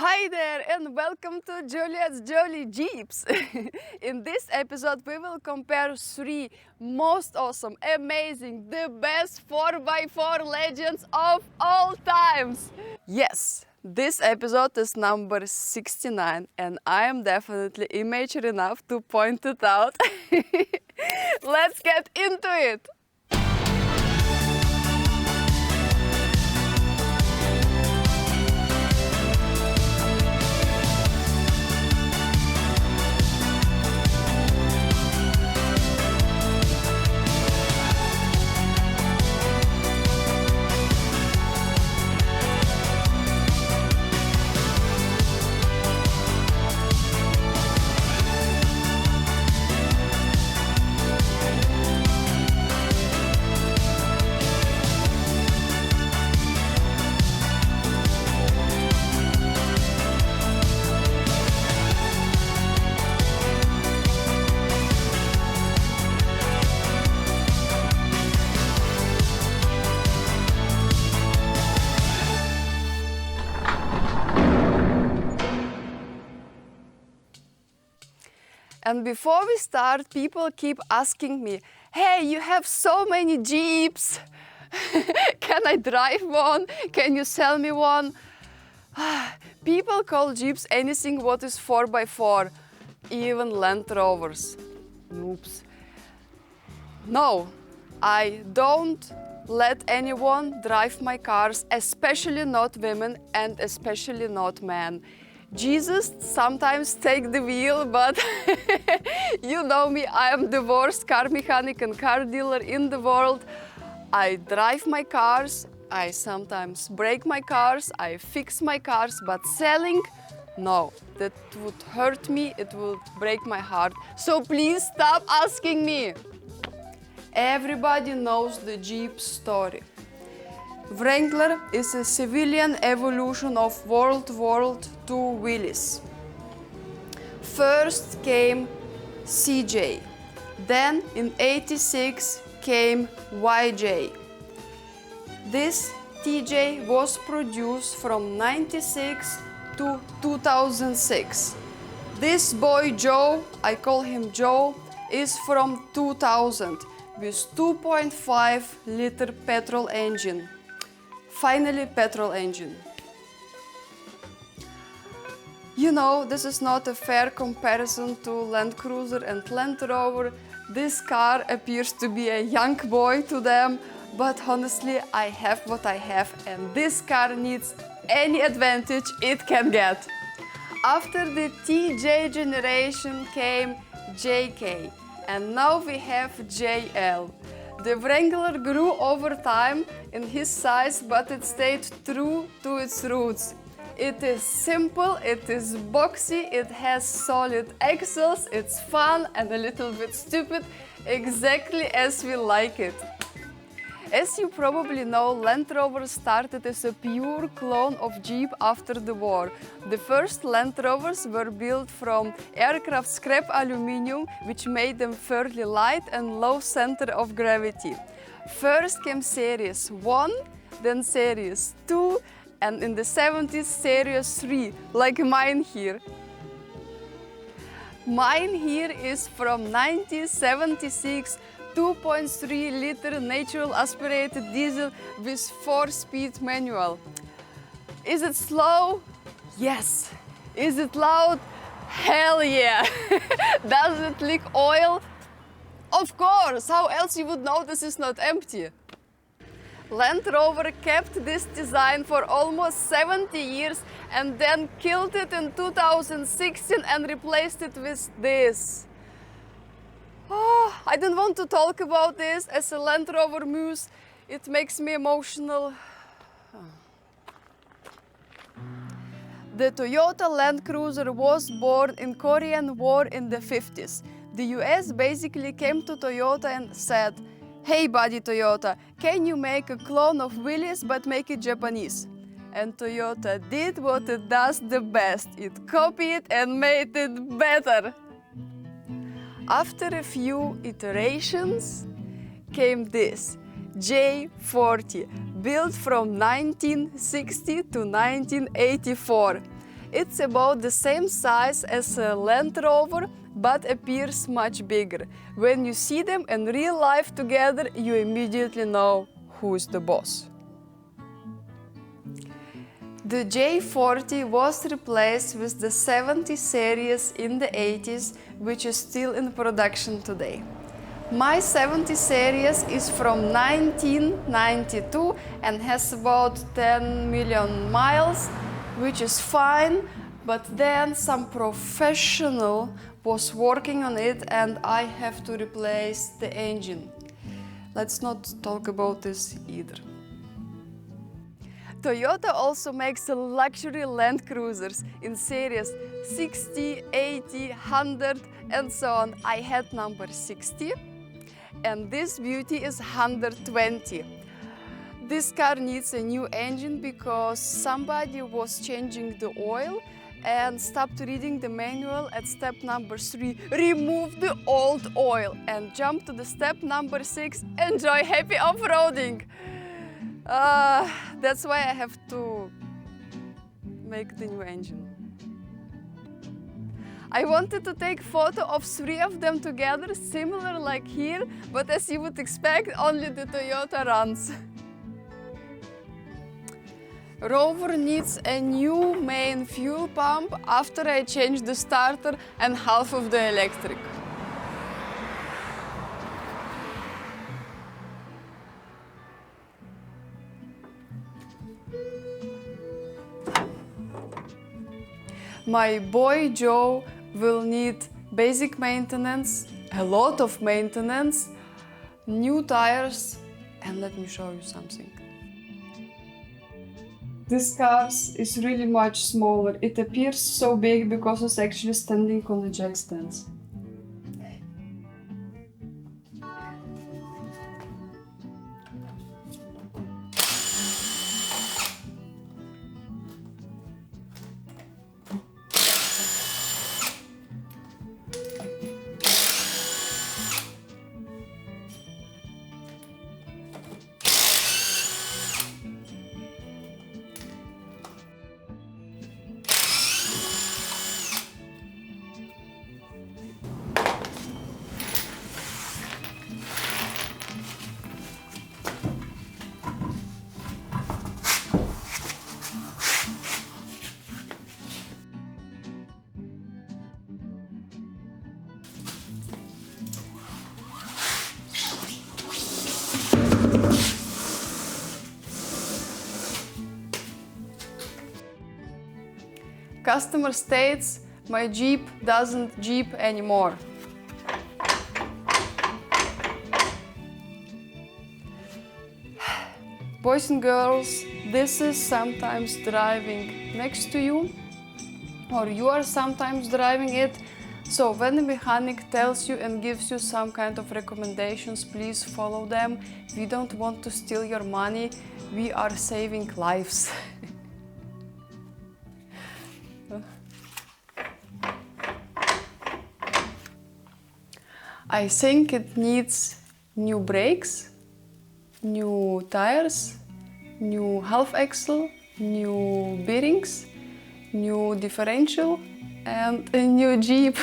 Hi there and welcome to Juliet's Jolly Jeeps. In this episode we will compare three most awesome, amazing, the best 4x4 legends of all times. Yes, this episode is number 69 and I am definitely immature enough to point it out. Let's get into it! And before we start, people keep asking me, hey, you have so many Jeeps. Can I drive one? Can you sell me one? People call Jeeps anything what is 4x4, even Land Rovers. Oops. No, I don't let anyone drive my cars, especially not women and especially not men. Jesus sometimes take the wheel, but you know me, I am the worst car mechanic and car dealer in the world. I drive my cars, I sometimes break my cars, I fix my cars, but selling, no, that would hurt me, it would break my heart. So please stop asking me. Everybody knows the Jeep story. Wrangler is a civilian evolution of World War II Willys. First came CJ, then in '86 came YJ. This TJ was produced from '96 to 2006. This boy Joe, I call him Joe, is from 2000 with 2.5 liter petrol engine. Finally, petrol engine. You know, this is not a fair comparison to Land Cruiser and Land Rover. This car appears to be a young boy to them, but honestly, I have what I have and this car needs any advantage it can get. After the TJ generation came JK and now we have JL. The Wrangler grew over time in his size, but it stayed true to its roots. It is simple, it is boxy, it has solid axles, it's fun and a little bit stupid, exactly as we like it. As you probably know, Land Rover started as a pure clone of Jeep after the war. The first Land Rovers were built from aircraft scrap aluminum, which made them fairly light and low center of gravity. First came Series 1, then Series 2, and in the 70s Series 3, like mine here. Mine here is from 1976, 2.3 liter natural aspirated diesel with 4-speed manual. Is it slow? Yes. Is it loud? Hell yeah! Does it leak oil? Of course! How else you would know this is not empty? Land Rover kept this design for almost 70 years and then killed it in 2016 and replaced it with this. Oh, I don't want to talk about this as a Land Rover muse. It makes me emotional. The Toyota Land Cruiser was born in Korean War in the 50s. The US basically came to Toyota and said, hey buddy Toyota, can you make a clone of Willys but make it Japanese? And Toyota did what it does the best. It copied and made it better. After a few iterations came this, J40, built from 1960 to 1984. It's about the same size as a Land Rover, but appears much bigger. When you see them in real life together, you immediately know who is the boss. The J40 was replaced with the 70 series in the 80s, which is still in production today. My 70 series is from 1992 and has about 10 million miles, which is fine, but then some professional was working on it and I have to replace the engine. Let's not talk about this either. Toyota also makes luxury Land Cruisers in series 60, 80, 100 and so on. I had number 60 and this beauty is 120. This car needs a new engine because somebody was changing the oil and stopped reading the manual at step number 3. Remove the old oil and jump to the step number 6. Enjoy happy off-roading. That's why I have to make the new engine. I wanted to take photo of 3 of them together, similar like here, but as you would expect, only the Toyota runs. Rover needs a new main fuel pump after I changed the starter and half of the electric. My boy Joe will need basic maintenance, a lot of maintenance, new tires, and let me show you something. This car is really much smaller. It appears so big because it's actually standing on the jack stands. Customer states, my Jeep doesn't Jeep anymore. Boys and girls, this is sometimes driving next to you, or you are sometimes driving it. So when the mechanic tells you and gives you some kind of recommendations, please follow them. We don't want to steal your money, we are saving lives. I think it needs new brakes, new tires, new half axle, new bearings, new differential, and a new Jeep.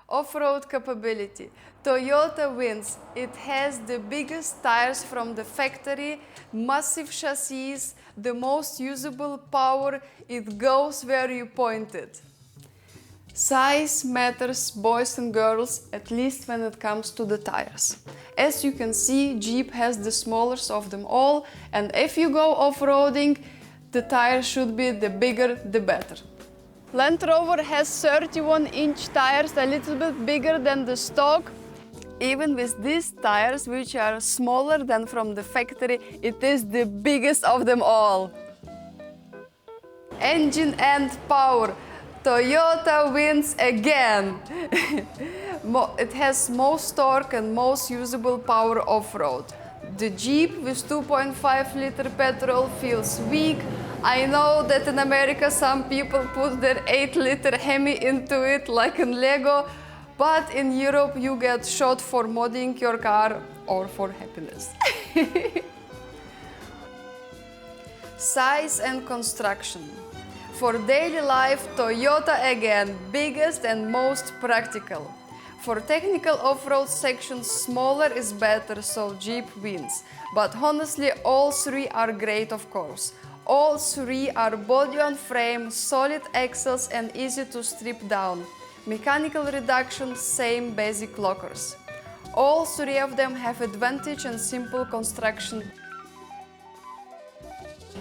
Off-road capability. Toyota wins. It has the biggest tires from the factory, massive chassis, the most usable power. It goes where you point it. Size matters, boys and girls, at least when it comes to the tires. As you can see, Jeep has the smallest of them all, and if you go off-roading, the tire should be the bigger the better. Land Rover has 31-inch tires, a little bit bigger than the stock. Even with these tires, which are smaller than from the factory, it is the biggest of them all. Engine and power. Toyota wins again. It has most torque and most usable power off-road. The Jeep with 2.5-liter petrol feels weak. I know that in America some people put their 8-liter Hemi into it like in Lego, But in Europe you get shot for modding your car or for happiness. Size and construction. For daily life, Toyota again, biggest and most practical. For technical off-road sections, smaller is better, so Jeep wins. But honestly, all three are great, of course. All three are body-on-frame, solid axles and easy to strip down. Mechanical reduction, same basic lockers. All three of them have advantage and simple construction.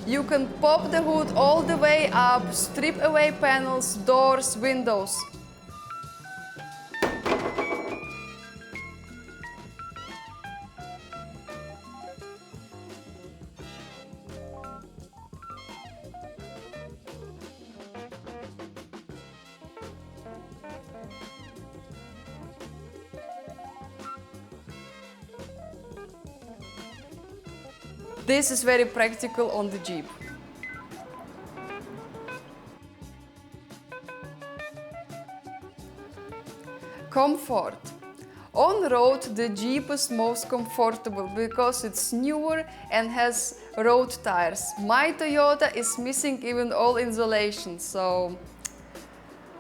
You can pop the hood all the way up, strip away panels, doors, windows. This is very practical on the Jeep. Comfort. On road, the Jeep is most comfortable because it's newer and has road tires. My Toyota is missing even all insulation, so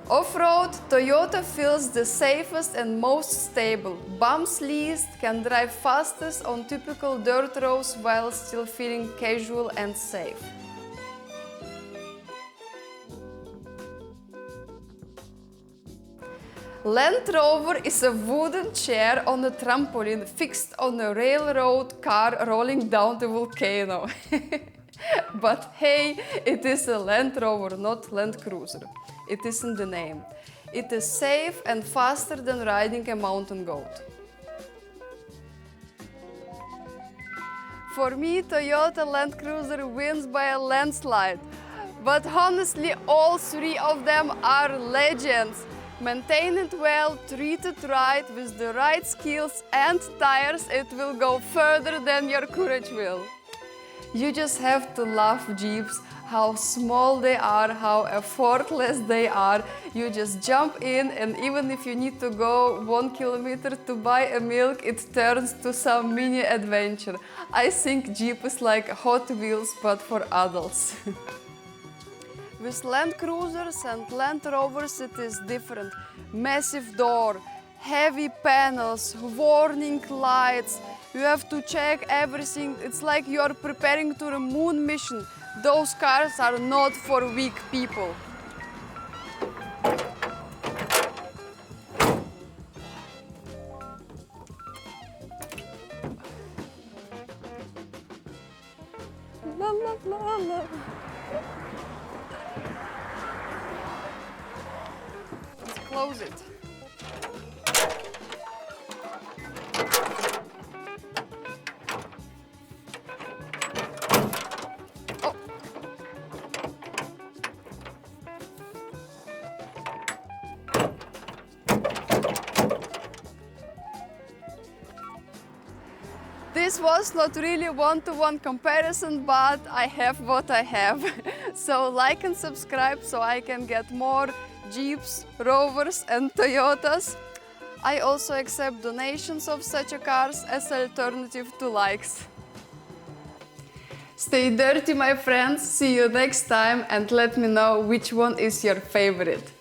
off-road, Toyota feels the safest and most stable. Bumps least, can drive fastest on typical dirt roads while still feeling casual and safe. Land Rover is a wooden chair on a trampoline fixed on a railroad car rolling down the volcano. But hey, it is a Land Rover, not Land Cruiser. It isn't the name. It is safe and faster than riding a mountain goat. For me, Toyota Land Cruiser wins by a landslide. But honestly, all three of them are legends. Maintain it well, treat it right, with the right skills and tires, it will go further than your courage will. You just have to love Jeeps, how small they are, how effortless they are. You just jump in, and even if you need to go 1 kilometer to buy a milk, it turns to some mini adventure. I think Jeep is like Hot Wheels, but for adults. With Land Cruisers and Land Rovers it is different. Massive door, heavy panels, warning lights. You have to check everything. It's like you are preparing to a moon mission. Those cars are not for weak people. La la la la. Let's close it. Oh. This was not really one-to-one comparison, but I have what I have. So like and subscribe so I can get more Jeeps, Rovers and Toyotas. I also accept donations of such cars as alternative to likes. Stay dirty, my friends. See you next time and let me know which one is your favorite.